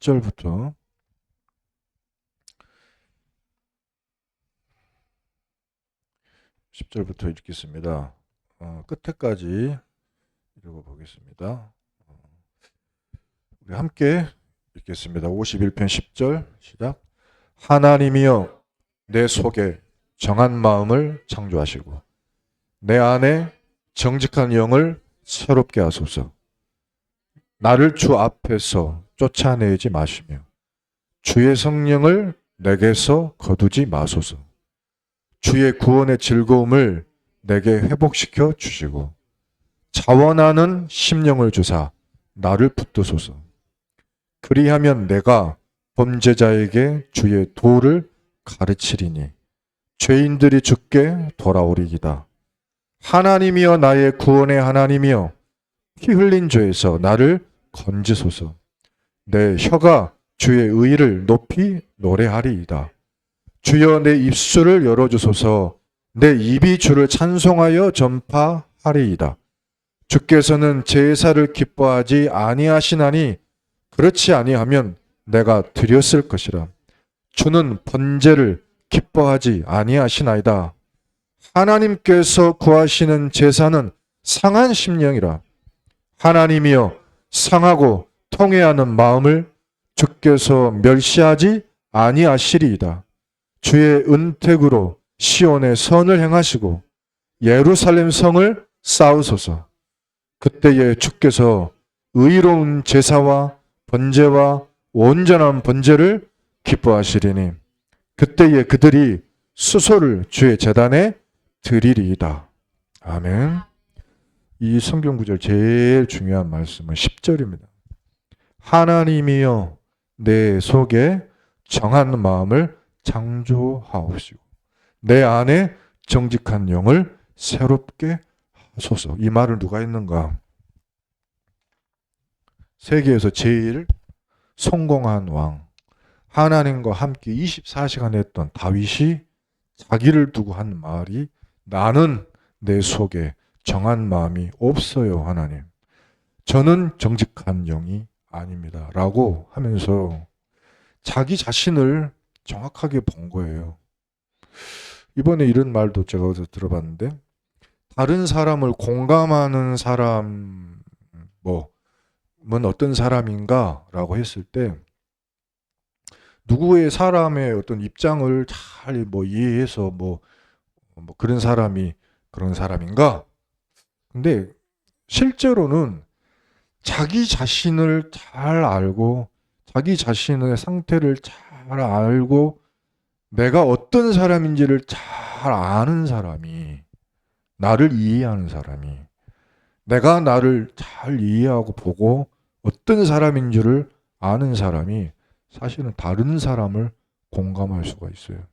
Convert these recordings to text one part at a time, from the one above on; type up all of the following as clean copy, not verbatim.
10절부터 10절부터 읽겠습니다. 끝에까지 읽어보겠습니다. 우리 함께 읽겠습니다. 51편 10절 시작. 하나님이여 내 속에 정한 마음을 창조하시고 내 안에 정직한 영을 새롭게 하소서. 나를 주 앞에서 쫓아내지 마시며 주의 성령을 내게서 거두지 마소서. 주의 구원의 즐거움을 내게 회복시켜 주시고 자원하는 심령을 주사 나를 붙드소서. 그리하면 내가 범죄자에게 주의 도를 가르치리니 죄인들이 주께 돌아오리이다. 하나님이여 나의 구원의 하나님이여 피 흘린 죄에서 나를 건지소서. 내 혀가 주의 의를 높이 노래하리이다. 주여 내 입술을 열어주소서. 내 입이 주를 찬송하여 전파하리이다. 주께서는 제사를 기뻐하지 아니하시나니 그렇지 아니하면 내가 드렸을 것이라. 주는 번제를 기뻐하지 아니하시나이다. 하나님께서 구하시는 제사는 상한 심령이라. 하나님이여 상하고 통회하는 마음을 주께서 멸시하지 아니하시리이다. 주의 은택으로 시온의 선을 행하시고 예루살렘 성을 쌓으소서. 그때에 주께서 의로운 제사와 번제와 온전한 번제를 기뻐하시리니 그때에 그들이 수소를 주의 제단에 드리리이다. 아멘. 이 성경 구절 제일 중요한 말씀은 10절입니다. 하나님이여 내 속에 정한 마음을 창조하옵시고 내 안에 정직한 영을 새롭게 하소서. 이 말을 누가 했는가? 세계에서 제일 성공한 왕, 하나님과 함께 24시간 했던 다윗이 자기를 두고 한 말이 나는 내 속에 정한 마음이 없어요, 하나님. 저는 정직한 영이 아닙니다. 라고 하면서 자기 자신을 정확하게 본 거예요. 이번에 이런 말도 제가 어디서 들어봤는데 다른 사람을 공감하는 사람은 어떤 사람인가? 라고 했을 때 누구의 사람의 어떤 입장을 잘 이해해서 그런 사람이 그런 사람인가? 근데 실제로는 자기 자신을 잘 알고 자기 자신의 상태를 잘 알고 내가 어떤 사람인지를 잘 아는 사람이, 나를 이해하는 사람이, 내가 나를 잘 이해하고 보고 어떤 사람인 줄을 아는 사람이 사실은 다른 사람을 공감할 수가 있어요.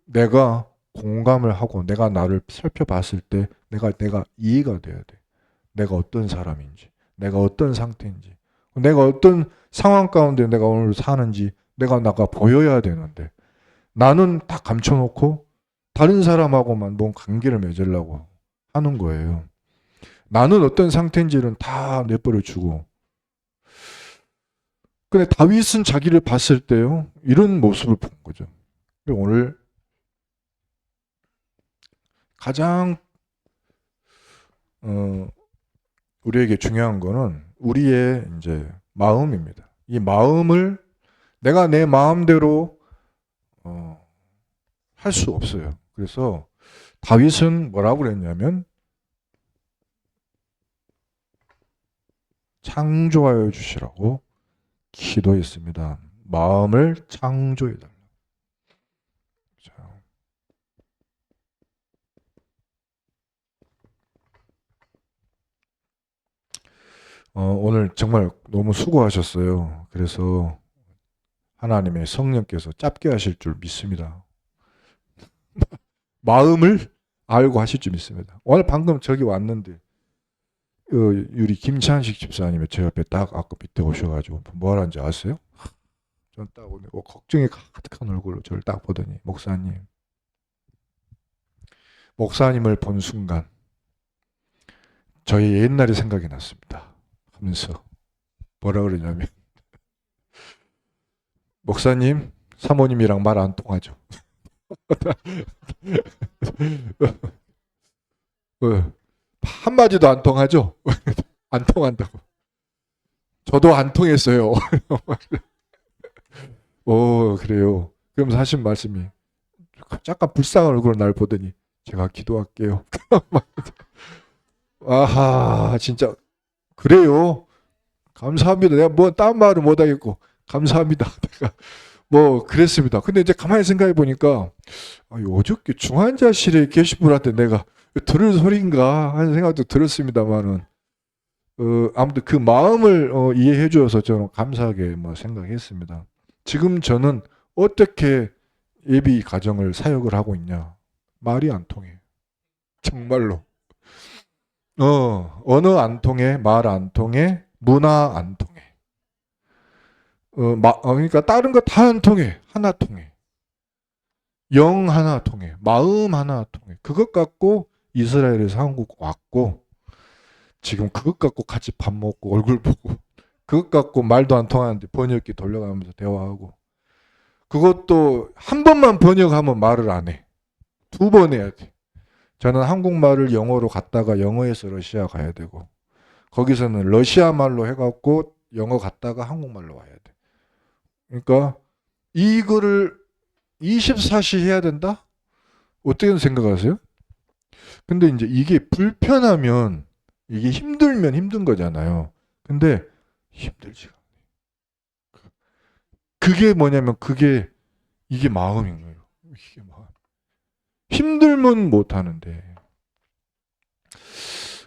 내가 공감을 하고 내가 나를 살펴봤을 때 내가 이해가 돼야 돼. 내가 어떤 사람인지, 내가 어떤 상태인지, 내가 어떤 상황 가운데 내가 오늘 사는지 나가 보여야 되는데 나는 다 감춰놓고 다른 사람하고만 뭔 관계를 맺으려고 하는 거예요. 나는 어떤 상태인지는 다 내버려 주고. 근데 다윗은 자기를 봤을 때요, 이런 모습을 본 거죠. 오늘 가장 우리에게 중요한 거는 우리의 이제 마음입니다. 이 마음을 내가 내 마음대로 할 수 없어요. 그래서 다윗은 뭐라고 그랬냐면 창조하여 주시라고 기도했습니다. 마음을 창조해달라. 오늘 정말 너무 수고하셨어요. 그래서 하나님의 성령께서 짧게 하실 줄 믿습니다. 마음을 알고 하실 줄 믿습니다. 오늘 방금 저기 왔는데 우리 김찬식 집사님이 제 옆에 딱 아까 밑에 오셔가지고 뭐 하는지 아세요? 전 딱 오늘 걱정이 가득한 얼굴로 저를 딱 보더니 목사님을 본 순간 저희 옛날이 생각이 났습니다. 하면서 뭐라 그러냐면 목사님, 사모님이랑 말 안 통하죠. 한마디도 안 통하죠? 안 통한다고. 저도 안 통했어요. 오, 그래요. 그럼 하신 말씀이 약간 불쌍한 얼굴로 날 보더니 제가 기도할게요. 아하, 진짜 그래요. 감사합니다. 내가 뭐 딴 말을 못 하겠고 감사합니다. 내가 뭐 그랬습니다. 근데 이제 가만히 생각해 보니까 어저께 중환자실에 계신 분한테 내가 들을 소리인가 하는 생각도 들었습니다만은 아무튼 그 마음을 이해해 주어서 저는 감사하게 뭐 생각했습니다. 지금 저는 어떻게 예비 가정을 사역을 하고 있냐? 말이 안 통해. 정말로. 언어 안 통해, 말 안 통해, 문화 안 통해. 그러니까 다른 거 다 안 통해. 하나 통해. 영 하나 통해. 마음 하나 통해. 그것 갖고 이스라엘에서 한국 왔고, 지금 그것 갖고 같이 밥 먹고 얼굴 보고, 그것 갖고 말도 안 통하는데 번역기 돌려가면서 대화하고, 그것도 한 번만 번역하면 말을 안 해. 2번 해야 돼. 저는 한국말을 영어로 갔다가 영어에서 러시아 가야 되고, 거기서는 러시아 말로 해갖고 영어 갔다가 한국말로 와야 돼. 그러니까 이거를 24시 해야 된다? 어떻게 생각하세요? 근데 이제 이게 불편하면, 이게 힘들면 힘든 거잖아요. 근데 힘들지가 않아요. 그게 뭐냐면 이게 마음인 거예요. 이게 마음. 힘들면 못 하는데.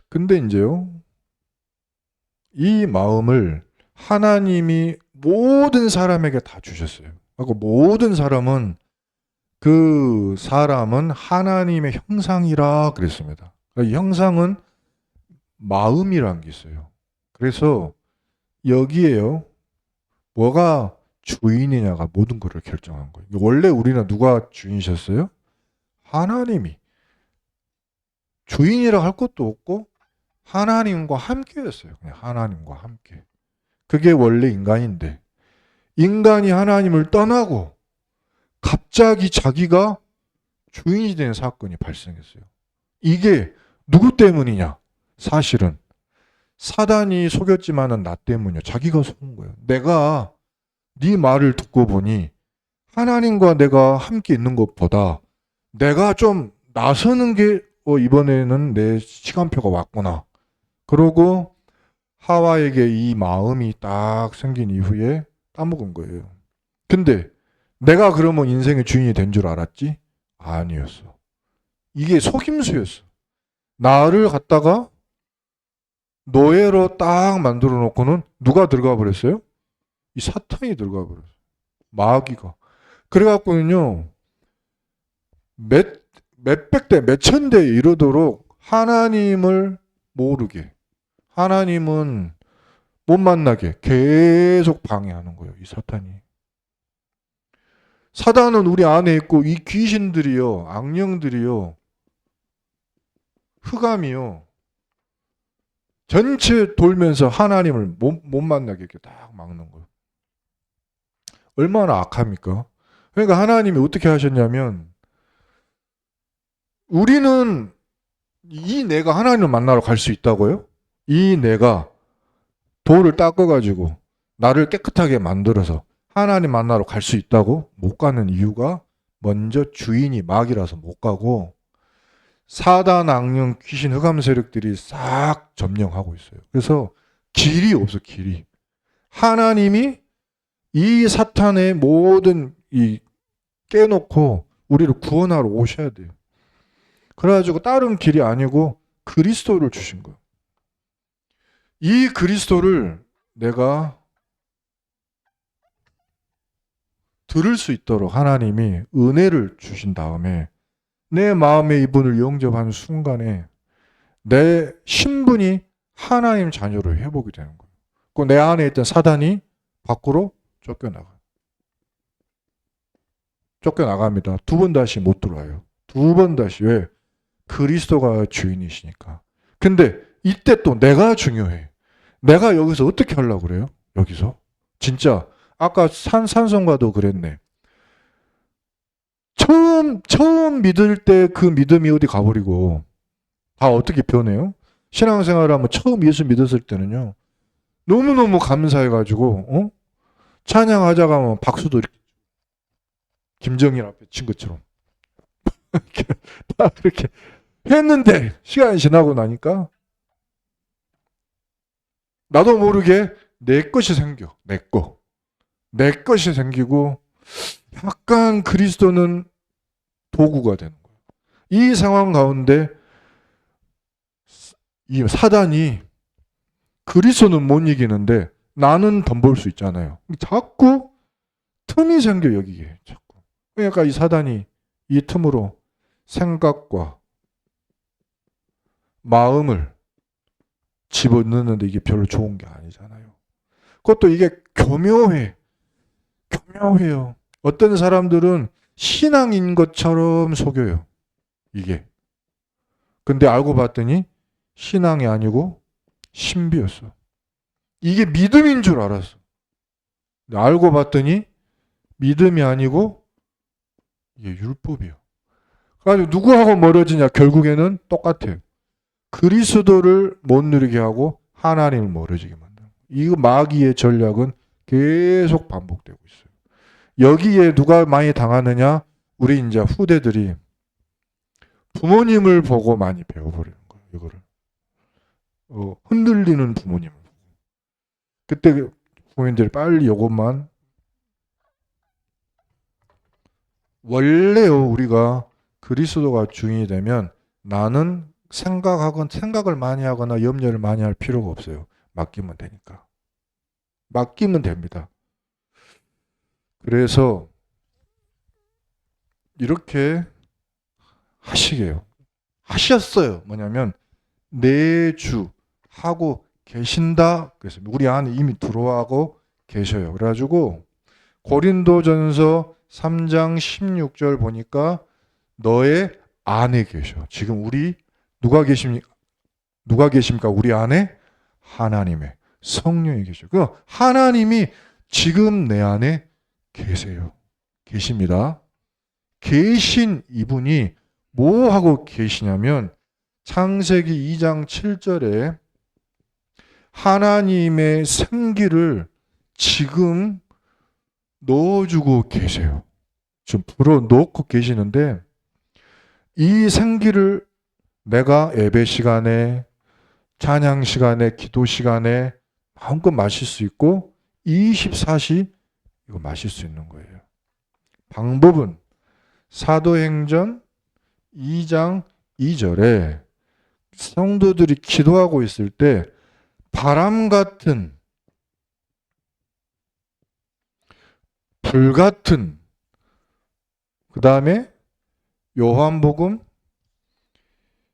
근데 이제요, 이 마음을 하나님이 모든 사람에게 다 주셨어요. 그리고 모든 사람은 그 사람은 하나님의 형상이라 그랬습니다. 이 형상은 마음이라는 게 있어요. 그래서 여기에요, 뭐가 주인이냐가 모든 것을 결정한 거예요. 원래 우리는 누가 주인이셨어요? 하나님이. 주인이라 할 것도 없고 하나님과 함께였어요. 그냥 하나님과 함께. 그게 원래 인간인데, 인간이 하나님을 떠나고 갑자기 자기가 주인이 된 사건이 발생했어요. 이게 누구 때문이냐? 사실은 사단이 속였지만은 나 때문이야. 자기가 속은 거예요. 내가 네 말을 듣고 보니 하나님과 내가 함께 있는 것보다 내가 좀 나서는 게 이번에는 내 시간표가 왔구나. 그러고 하와에게 이 마음이 딱 생긴 이후에 따먹은 거예요. 근데 내가 그러면 인생의 주인이 된 줄 알았지? 아니었어. 이게 속임수였어. 나를 갖다가 노예로 딱 만들어 놓고는 누가 들어가 버렸어요? 이 사탄이 들어가 버렸어요. 마귀가. 그래갖고는요, 몇백 대, 몇천 대 이르도록 하나님을 모르게, 하나님은 못 만나게 계속 방해하는 거예요, 이 사탄이. 사단은 우리 안에 있고, 이 귀신들이요, 악령들이요, 흑암이요, 전체 돌면서 하나님을 못 만나게 이렇게 딱 막는 거예요. 얼마나 악합니까? 그러니까 하나님이 어떻게 하셨냐면, 우리는 이 내가 하나님을 만나러 갈 수 있다고요? 이 내가 돌을 닦아가지고 나를 깨끗하게 만들어서 하나님 만나러 갈 수 있다고? 못 가는 이유가 먼저 주인이 마귀라서 못 가고 사단, 악령, 귀신, 흑암 세력들이 싹 점령하고 있어요. 그래서 길이 없어, 길이. 하나님이 이 사탄의 모든 이 깨놓고 우리를 구원하러 오셔야 돼요. 그래가지고 다른 길이 아니고 그리스도를 주신 거예요. 이 그리스도를 내가 들을 수 있도록 하나님이 은혜를 주신 다음에 내 마음의 이분을 영접하는 순간에 내 신분이 하나님 자녀로 회복이 되는 거예요. 그 내 안에 있던 사단이 밖으로 쫓겨나가요. 쫓겨나갑니다. 2번 다시 못 들어와요. 2번 다시. 왜? 그리스도가 주인이시니까. 근데 이때 또 내가 중요해. 내가 여기서 어떻게 하려고 그래요? 여기서? 진짜 아까 산성과도 그랬네. 처음 믿을 때 그 믿음이 어디 가버리고 다 어떻게 변해요? 신앙생활하면 처음 예수 믿었을 때는요. 너무너무 감사해가지고 찬양하자가 하면 박수도 이렇게 김정일 앞에 친 것처럼 이렇게 다 이렇게 했는데 시간이 지나고 나니까 나도 모르게 내 것이 생겨. 내 것이 생기고 약간 그리스도는 도구가 되는 거예요. 이 상황 가운데 이 사단이 그리스도는 못 이기는데 나는 덤볼 수 있잖아요. 자꾸 틈이 생겨 여기에 자꾸. 그러니까 이 사단이 이 틈으로 생각과 마음을 집어넣는데 이게 별로 좋은 게 아니잖아요. 그것도 이게 교묘해요. 어떤 사람들은 신앙인 것처럼 속여요. 이게. 근데 알고 봤더니 신앙이 아니고 신비였어. 이게 믿음인 줄 알았어. 알고 봤더니 믿음이 아니고 이게 율법이야. 그래가지고 누구하고 멀어지냐? 결국에는 똑같아요. 그리스도를 못 누리게 하고 하나님을 멀어지게 만드는 거예요. 이 마귀의 전략은 계속 반복되고 있어요. 여기에 누가 많이 당하느냐? 우리 이제 후대들이 부모님을 보고 많이 배워버리는 거예요. 이거를. 흔들리는 부모님을. 그때 부모님들이 빨리 이것만 원래요 우리가 그리스도가 주인이 되면 나는 생각을 많이 하거나 염려를 많이 할 필요가 없어요. 맡기면 되니까. 맡기면 됩니다. 그래서 이렇게 하시게요. 하셨어요. 뭐냐면 내 주 하고 계신다. 그래서 우리 안에 이미 들어와고 계셔요. 그래가지고 고린도전서 3장 16절 보니까 너의 안에 계셔. 지금 우리 누가 계십니까? 우리 안에 하나님의 성령이 계셔. 그 하나님이 지금 내 안에 계세요. 계십니다. 계신 이분이 뭐 하고 계시냐면 창세기 2장 7절에 하나님의 생기를 지금 넣어주고 계세요. 좀 불어넣고 계시는데 이 생기를 내가 예배 시간에 찬양 시간에 기도 시간에 마음껏 마실 수 있고 24시 이거 마실 수 있는 거예요. 방법은 사도행전 2장 2절에 성도들이 기도하고 있을 때 바람 같은 불 같은 그 다음에 요한복음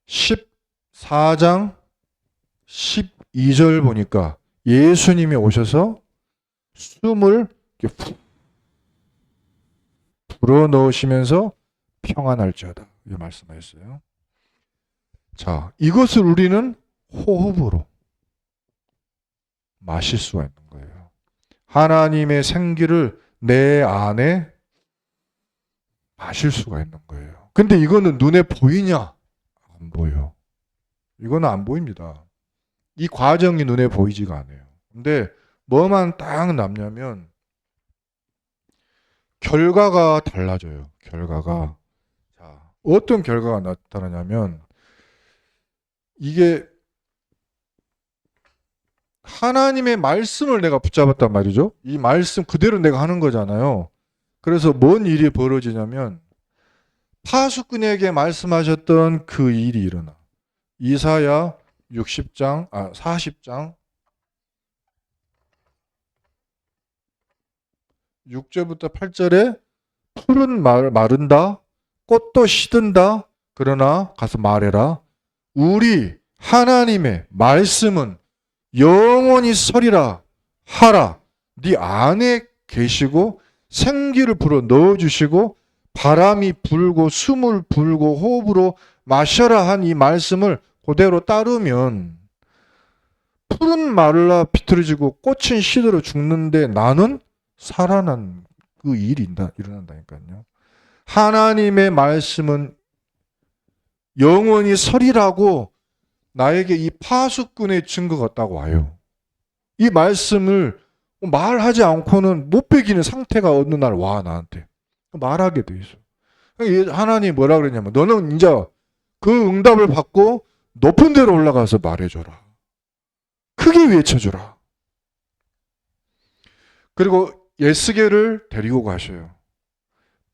14장 12절 보니까 예수님이 오셔서 숨을 이렇게 푹 불어넣으시면서 평안할지어다 이 말씀하셨어요. 자, 이것을 우리는 호흡으로 마실 수가 있는 거예요. 하나님의 생기를 내 안에 마실 수가 있는 거예요. 근데 이거는 눈에 보이냐? 안 보여. 이거는 안 보입니다. 이 과정이 눈에 보이지가 않아요. 근데 뭐만 딱 남냐면 결과가 달라져요. 결과가. 자, 어떤 결과가 나타나냐면 이게 하나님의 말씀을 내가 붙잡았단 말이죠. 이 말씀 그대로 내가 하는 거잖아요. 그래서 뭔 일이 벌어지냐면 파수꾼에게 말씀하셨던 그 일이 일어나. 이사야 40장 6절부터 8절에 풀은 마른다, 꽃도 시든다. 그러나 가서 말해라. 우리 하나님의 말씀은 영원히 서리라 하라. 네 안에 계시고 생기를 불어 넣어주시고 바람이 불고 숨을 불고 호흡으로 마셔라 한 이 말씀을 그대로 따르면 풀은 마르라 비틀어지고 꽃은 시들어 죽는데 나는 살아난 그 일이 일어난다니까요. 하나님의 말씀은 영원히 설이라고 나에게 이 파수꾼의 증거가 딱 와요. 이 말씀을 말하지 않고는 못 베기는 상태가 어느 날 와, 나한테. 말하게 돼 있어. 하나님이 뭐라 그러냐면, 너는 이제 그 응답을 받고 높은 데로 올라가서 말해줘라. 크게 외쳐줘라. 그리고 에스겔을 데리고 가셔요.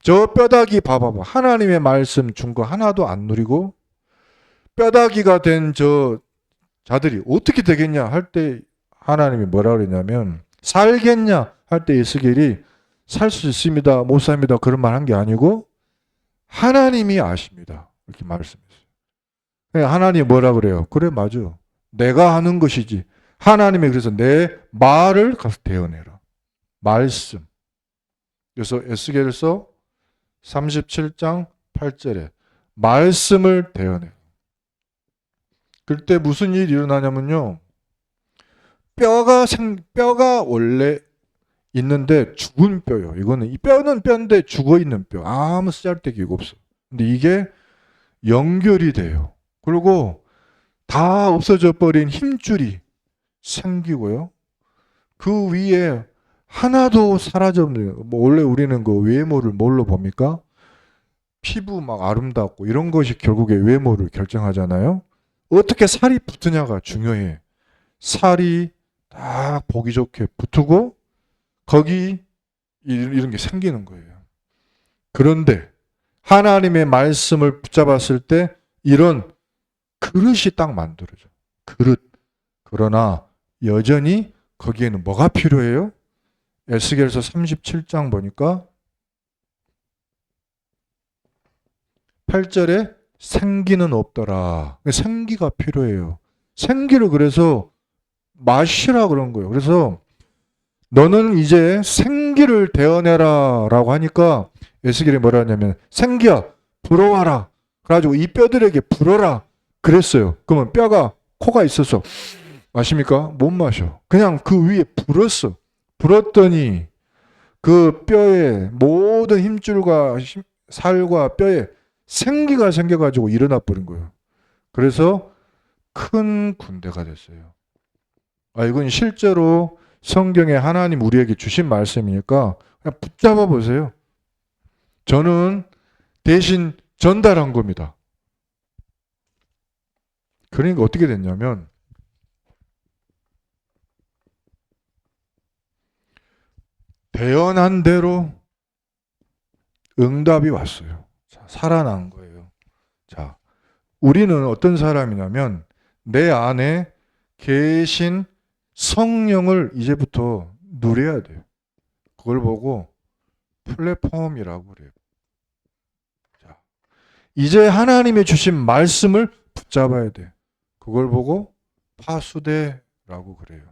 저 뼈다귀 봐봐봐. 하나님의 말씀 준 거 하나도 안 누리고 뼈다귀가 된 저 자들이 어떻게 되겠냐 할 때 하나님이 뭐라 그러냐면, 살겠냐 할 때 에스겔이 살 수 있습니다, 못 삽니다 그런 말 한 게 아니고 하나님이 아십니다 이렇게 말씀했어요. 하나님이 뭐라 그래요? 그래, 맞아. 내가 하는 것이지. 하나님이 그래서 내 말을 가서 대언해라. 말씀. 그래서 에스겔서 37장 8절에 말씀을 대언해. 그때 무슨 일이 일어나냐면요. 뼈가 원래 있는데 죽은 뼈요. 이거는 이 뼈는 뼈인데 죽어 있는 뼈. 아무 쓰잘데기가 없어. 근데 이게 연결이 돼요. 그리고 다 없어져 버린 힘줄이 생기고요. 그 위에 하나도 사라졌는, 원래 우리는 그 외모를 뭘로 봅니까? 피부 막 아름답고 이런 것이 결국에 외모를 결정하잖아요. 어떻게 살이 붙으냐가 중요해. 살이 딱 보기 좋게 붙고 거기 이런 게 생기는 거예요. 그런데 하나님의 말씀을 붙잡았을 때 이런 그릇이 딱 만들어져. 그릇. 그러나 여전히 거기에는 뭐가 필요해요? 에스겔서 37장 보니까 8절에 생기는 없더라. 생기가 필요해요. 생기를 그래서 마시라 그런 거예요. 그래서 너는 이제 생기를 대어내라 라고 하니까 에스겔이 뭐라 하냐면, 생기야 불어와라. 그래가지고 이 뼈들에게 불어라 그랬어요. 그러면 뼈가 코가 있어서 마십니까? 못 마셔. 그냥 그 위에 불었어. 불었더니 그 뼈에 모든 힘줄과 살과 뼈에 생기가 생겨가지고 일어나 버린 거예요. 그래서 큰 군대가 됐어요. 이건 실제로 성경에 하나님 우리에게 주신 말씀이니까 그냥 붙잡아 보세요. 저는 대신 전달한 겁니다. 그러니까 어떻게 됐냐면, 대언한 대로 응답이 왔어요. 자, 살아난 거예요. 자, 우리는 어떤 사람이냐면 내 안에 계신 성령을 이제부터 누려야 돼요. 그걸 보고 플랫폼이라고 그래요. 자, 이제 하나님이 주신 말씀을 붙잡아야 돼. 그걸 보고 파수대라고 그래요.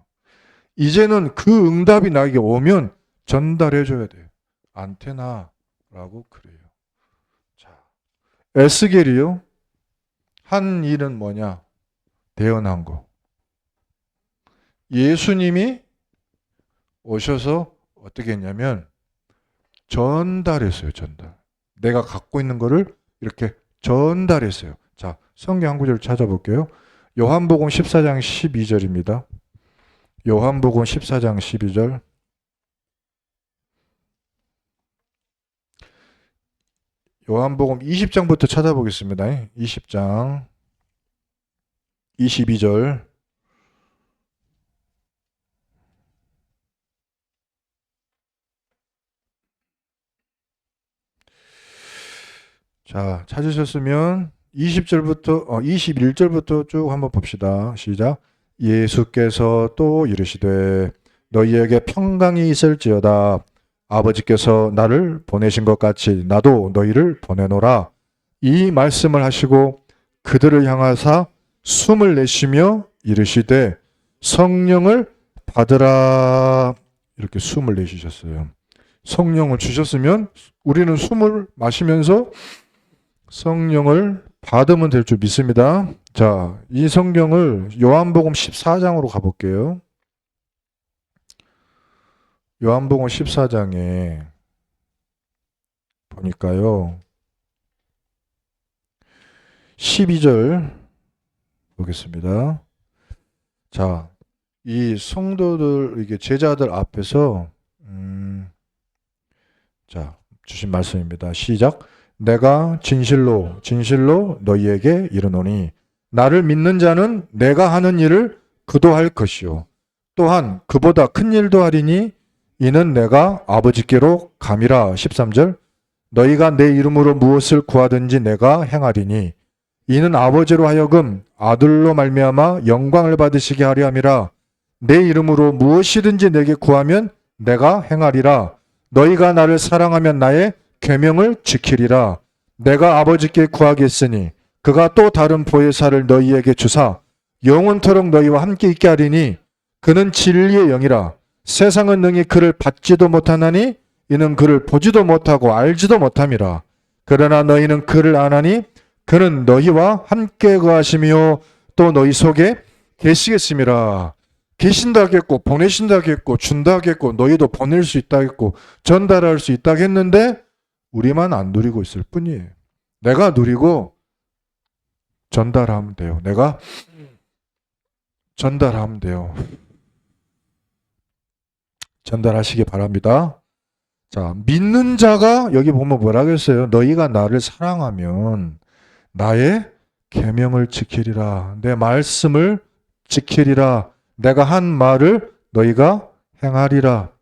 이제는 그 응답이 나에게 오면 전달해줘야 돼요. 안테나라고 그래요. 자, 에스겔이요. 한 일은 뭐냐? 대언한 거. 예수님이 오셔서 어떻게 했냐면 전달했어요. 전달. 내가 갖고 있는 거를 이렇게 전달했어요. 자, 성경 한 구절 찾아볼게요. 요한복음 14장 12절입니다. 요한복음 14장 12절. 요한복음 20장부터 찾아보겠습니다. 20장 22절. 자, 찾으셨으면 21절부터 쭉 한번 봅시다. 시작. 예수께서 또 이르시되 너희에게 평강이 있을지어다. 아버지께서 나를 보내신 것 같이 나도 너희를 보내노라. 이 말씀을 하시고 그들을 향하사 숨을 내쉬며 이르시되 성령을 받으라. 이렇게 숨을 내쉬셨어요. 성령을 주셨으면 우리는 숨을 마시면서 성령을 받으면 될 줄 믿습니다. 자, 이 성경을 요한복음 14장으로 가볼게요. 요한복음 14장에 보니까요. 12절 보겠습니다. 자, 이 성도들, 이게 제자들 앞에서 자, 주신 말씀입니다. 시작. 내가 진실로 진실로 너희에게 이르노니 나를 믿는 자는 내가 하는 일을 그도 할 것이요 또한 그보다 큰 일도 하리니 이는 내가 아버지께로 감이라. 13절. 너희가 내 이름으로 무엇을 구하든지 내가 행하리니 이는 아버지로 하여금 아들로 말미암아 영광을 받으시게 하려 함이라. 내 이름으로 무엇이든지 내게 구하면 내가 행하리라. 너희가 나를 사랑하면 나의 계명을 지키리라. 내가 아버지께 구하겠으니 그가 또 다른 보혜사를 너희에게 주사 영원토록 너희와 함께 있게 하리니 그는 진리의 영이라. 세상은 능히 그를 받지도 못하나니 이는 그를 보지도 못하고 알지도 못함이라. 그러나 너희는 그를 아나니 그는 너희와 함께 거하시며 또 너희 속에 계시겠음이라. 계신다 하겠고 보내신다 하겠고 준다 하겠고 너희도 보낼 수 있다 하겠고 전달할 수 있다 했는데 우리만 안 누리고 있을 뿐이에요. 내가 누리고 전달하면 돼요. 내가 전달하면 돼요. 전달하시기 바랍니다. 자, 믿는 자가 여기 보면 뭐라고 했어요? 너희가 나를 사랑하면 나의 계명을 지키리라. 내 말씀을 지키리라. 내가 한 말을 너희가 행하리라.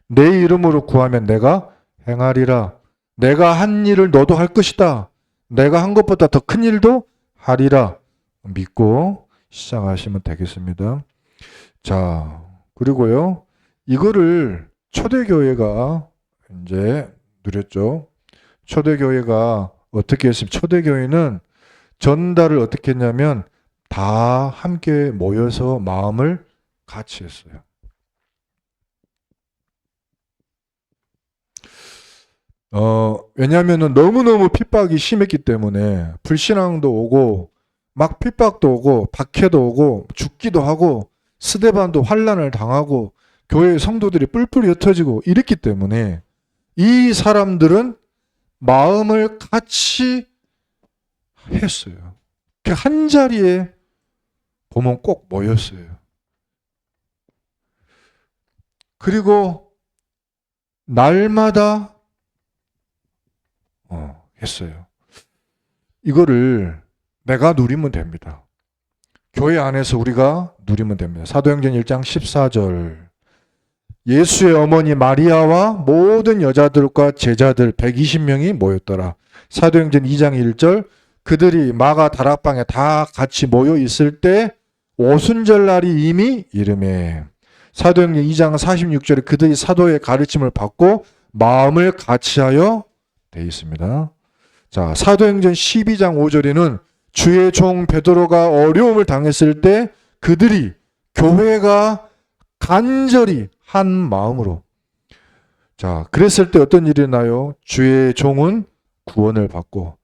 내 이름으로 구하면 내가 행하리라. 내가 한 일을 너도 할 것이다. 내가 한 것보다 더 큰 일도 하리라. 믿고 시작하시면 되겠습니다. 자, 그리고요. 이거를 초대교회가 이제 누렸죠. 초대교회가 어떻게 했습니까? 초대교회는 전달을 어떻게 했냐면 다 함께 모여서 마음을 같이 했어요. 왜냐하면 너무너무 핍박이 심했기 때문에 불신앙도 오고 막 핍박도 오고 박해도 오고 죽기도 하고 스데반도 환난을 당하고 교회 성도들이 뿔뿔이 흩어지고 이랬기 때문에 이 사람들은 마음을 같이 했어요. 한 자리에 보면 꼭 모였어요. 그리고 날마다 했어요. 이거를 내가 누리면 됩니다. 교회 안에서 우리가 누리면 됩니다. 사도행전 1장 14절. 예수의 어머니 마리아와 모든 여자들과 제자들 120명이 모였더라. 사도행전 2장 1절. 그들이 마가 다락방에 다 같이 모여 있을 때 오순절 날이 이미 이르매. 사도행전 2장 46절에 그들이 사도의 가르침을 받고 마음을 같이하여 되어 있습니다. 자, 사도행전 12장 5절에는 주의 종 베드로가 어려움을 당했을 때 그들이 교회가 간절히 한 마음으로 자, 그랬을 때 어떤 일이 나요? 주의 종은 구원을 받고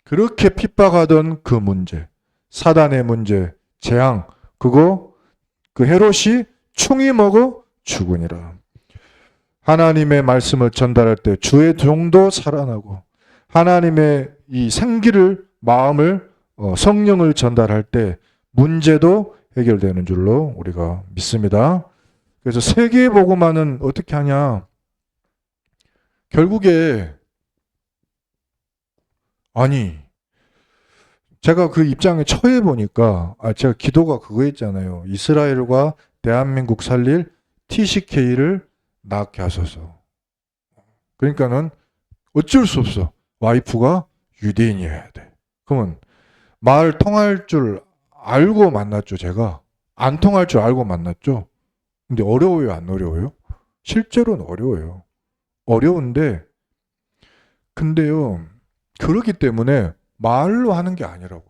그렇게 핍박하던 그 문제, 사단의 문제, 재앙, 그거 그 헤롯이 충이 먹어 죽으니라. 하나님의 말씀을 전달할 때 주의 종도 살아나고 하나님의 이 생기를 마음을 성령을 전달할 때 문제도 해결되는 줄로 우리가 믿습니다. 그래서 세계복음화는 어떻게 하냐? 결국에 아니 제가 그 입장에 처해 보니까 제가 기도가 그거 있잖아요. 이스라엘과 대한민국 살릴 TCK를 낳게 하소서. 그러니까는 어쩔 수 없어. 와이프가 유대인이어야 돼. 그러면 말 통할 줄 알고 만났죠, 제가. 안 통할 줄 알고 만났죠. 근데 어려워요, 안 어려워요? 실제로는 어려워요. 어려운데 근데요. 그렇기 때문에 말로 하는 게 아니라고.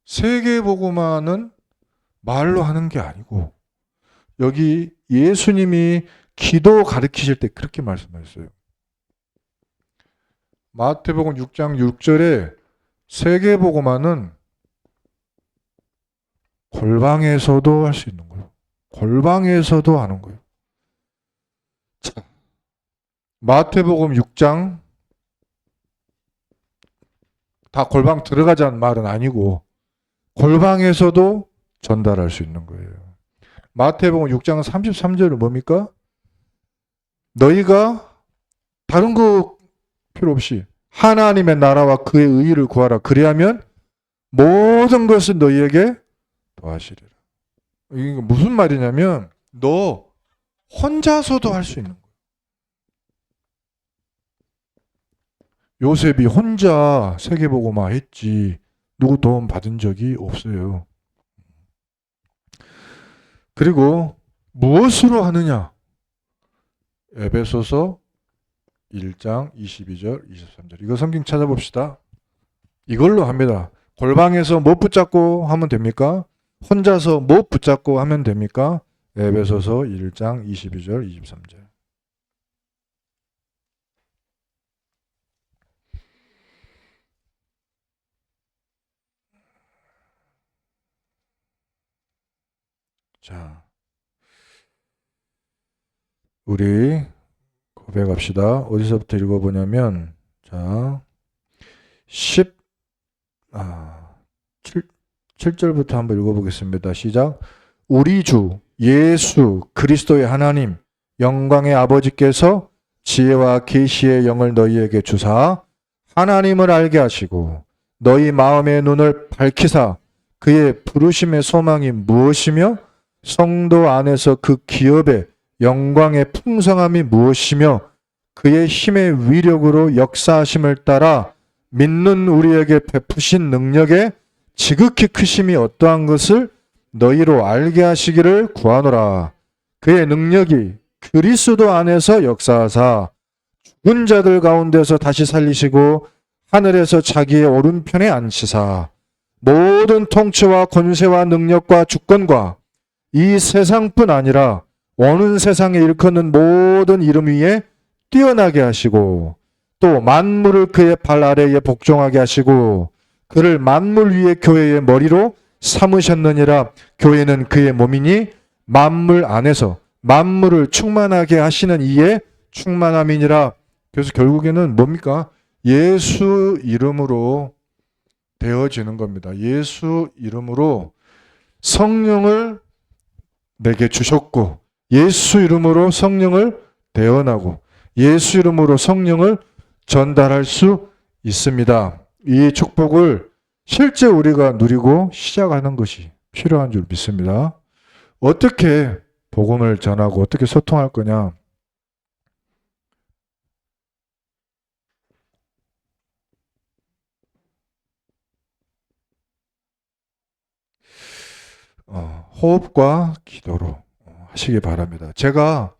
세계복음화는 말로 하는 게 아니고 여기 예수님이 기도 가르치실 때 그렇게 말씀하셨어요. 마태복음 6장 6절에 세계복음화는 골방에서도 할 수 있는 거예요. 골방에서도 하는 거예요. 자, 마태복음 6장 다 골방 들어가자는 말은 아니고 골방에서도 전달할 수 있는 거예요. 마태복음 6장 33절은 뭡니까? 너희가 다른 거 필요 없이 하나님의 나라와 그의 의의를 구하라. 그리하면 모든 것은 너희에게 더하시리라. 이게 무슨 말이냐면 너 혼자서도 할 수 있는 거예요. 요셉이 혼자 세계복음화 했지 누구 도움 받은 적이 없어요. 그리고 무엇으로 하느냐? 에베소서 1장 22절 23절 이거 성경 찾아봅시다. 이걸로 합니다. 골방에서 못 붙잡고 하면 됩니까? 혼자서 못 붙잡고 하면 됩니까? 에베소서 1장 22절 23절 자, 우리 고백합시다. 어디서부터 읽어보냐면 자 7절부터 한번 읽어보겠습니다. 시작. 우리 주 예수 그리스도의 하나님 영광의 아버지께서 지혜와 계시의 영을 너희에게 주사 하나님을 알게 하시고 너희 마음의 눈을 밝히사 그의 부르심의 소망이 무엇이며 성도 안에서 그 기업의 영광의 풍성함이 무엇이며 그의 힘의 위력으로 역사하심을 따라 믿는 우리에게 베푸신 능력의 지극히 크심이 어떠한 것을 너희로 알게 하시기를 구하노라. 그의 능력이 그리스도 안에서 역사하사 죽은 자들 가운데서 다시 살리시고 하늘에서 자기의 오른편에 앉히사 모든 통치와 권세와 능력과 주권과 이 세상뿐 아니라 오는 세상에 일컫는 모든 이름 위에 뛰어나게 하시고 또 만물을 그의 발 아래에 복종하게 하시고 그를 만물 위의 교회의 머리로 삼으셨느니라. 교회는 그의 몸이니 만물 안에서 만물을 충만하게 하시는 이의 충만함이니라. 그래서 결국에는 뭡니까? 예수 이름으로 되어지는 겁니다. 예수 이름으로 성령을 내게 주셨고 예수 이름으로 성령을 대언하고 예수 이름으로 성령을 전달할 수 있습니다. 이 축복을 실제 우리가 누리고 시작하는 것이 필요한 줄 믿습니다. 어떻게 복음을 전하고 어떻게 소통할 거냐? 호흡과 기도로 하시기 바랍니다. 제가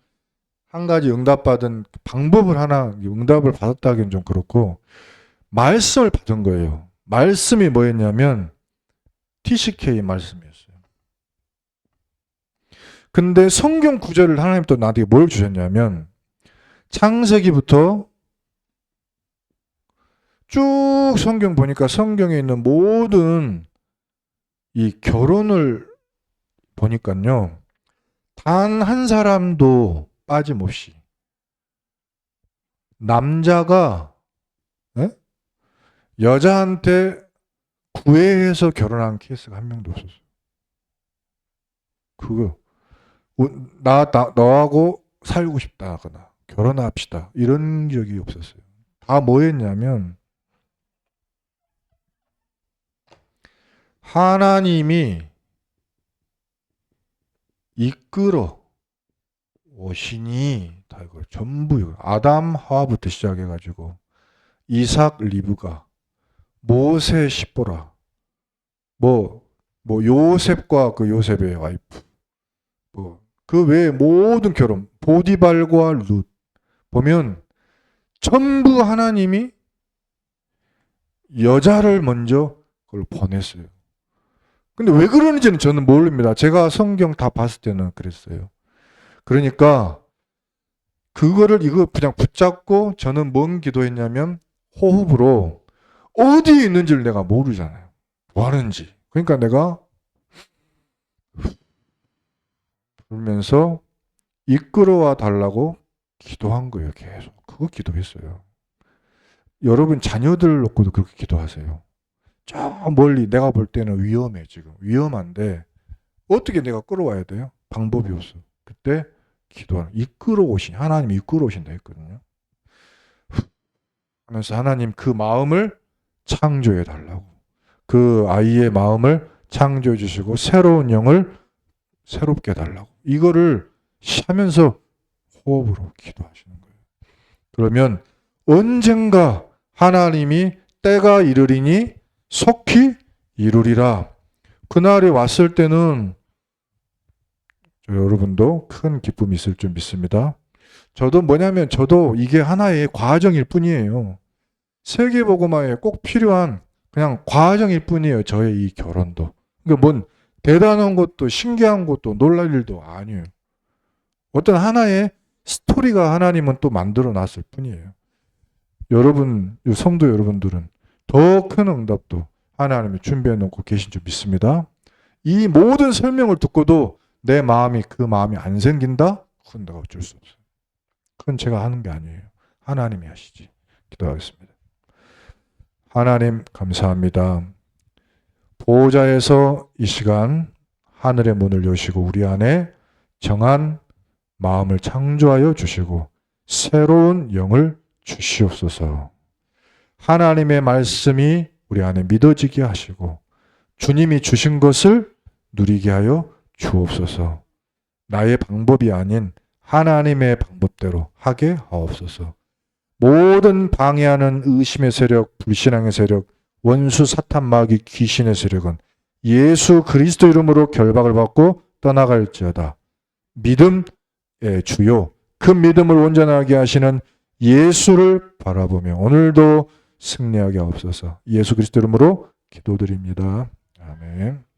한 가지 응답받은 방법을 하나 응답을 받았다기는 좀 그렇고 말씀을 받은 거예요. 말씀이 뭐였냐면 TCK 말씀이었어요. 근데 성경 구절을 하나님 또 나한테 뭘 주셨냐면 창세기부터 쭉 성경 보니까 성경에 있는 모든 이 결혼을 보니까요. 단 한 사람도 빠짐없이 남자가 여자한테 구애해서 결혼한 케이스가 한 명도 없었어요. 그거 너하고 살고 싶다 하거나 결혼합시다 이런 적이 없었어요. 다 뭐였냐면 하나님이 이끌어 오시니 다 이거 전부 아담 하와부터 시작해가지고 이삭 리브가 모세 십보라 뭐 요셉과 그 요셉의 와이프 그 외에 모든 결혼 보디발과 룻 보면 전부 하나님이 여자를 먼저 그걸 보냈어요. 근데 왜 그러는지는 저는 모릅니다. 제가 성경 다 봤을 때는 그랬어요. 그러니까 그거를 이거 그냥 붙잡고 저는 뭔 기도했냐면 호흡으로 어디에 있는지를 내가 모르잖아요. 뭐 하는지. 그러니까 내가 그러면서 이끌어와 달라고 기도한 거예요. 계속. 그거 기도했어요. 여러분 자녀들 놓고도 그렇게 기도하세요. 저 멀리 내가 볼 때는 위험해 지금. 위험한데 어떻게 내가 끌어와야 돼요? 방법이 없어. 그때 기도하는 이끌어오신 하나님이 이끌어오신다 했거든요. 하면서 하나님 그 마음을 창조해 달라고. 그 아이의 마음을 창조해 주시고 새로운 영을 새롭게 달라고. 이거를 하면서 호흡으로 기도하시는 거예요. 그러면 언젠가 하나님이 때가 이르리니 속히 이루리라. 그날이 왔을 때는 여러분도 큰 기쁨이 있을 줄 믿습니다. 저도 뭐냐면 저도 이게 하나의 과정일 뿐이에요. 세계복음화에 꼭 필요한 그냥 과정일 뿐이에요. 저의 이 결혼도. 그러니까 뭔 대단한 것도 신기한 것도 놀랄 일도 아니에요. 어떤 하나의 스토리가 하나님은 또 만들어 놨을 뿐이에요. 여러분, 성도 여러분들은 더 큰 응답도 하나님이 준비해 놓고 계신 줄 믿습니다. 이 모든 설명을 듣고도 내 마음이 그 마음이 안 생긴다? 그건 내가 어쩔 수 없어요. 그건 제가 하는 게 아니에요. 하나님이 하시지. 기도하겠습니다. 하나님 감사합니다. 보호자에서 이 시간 하늘의 문을 여시고 우리 안에 정한 마음을 창조하여 주시고 새로운 영을 주시옵소서. 하나님의 말씀이 우리 안에 믿어지게 하시고 주님이 주신 것을 누리게 하여 주옵소서. 나의 방법이 아닌 하나님의 방법대로 하게 하옵소서. 모든 방해하는 의심의 세력, 불신앙의 세력, 원수 사탄 마귀 귀신의 세력은 예수 그리스도 이름으로 결박을 받고 떠나갈지어다. 믿음의 주요 그 믿음을 온전하게 하시는 예수를 바라보며 오늘도 승리하게 하옵소서. 예수 그리스도 이름으로 기도드립니다. 아멘.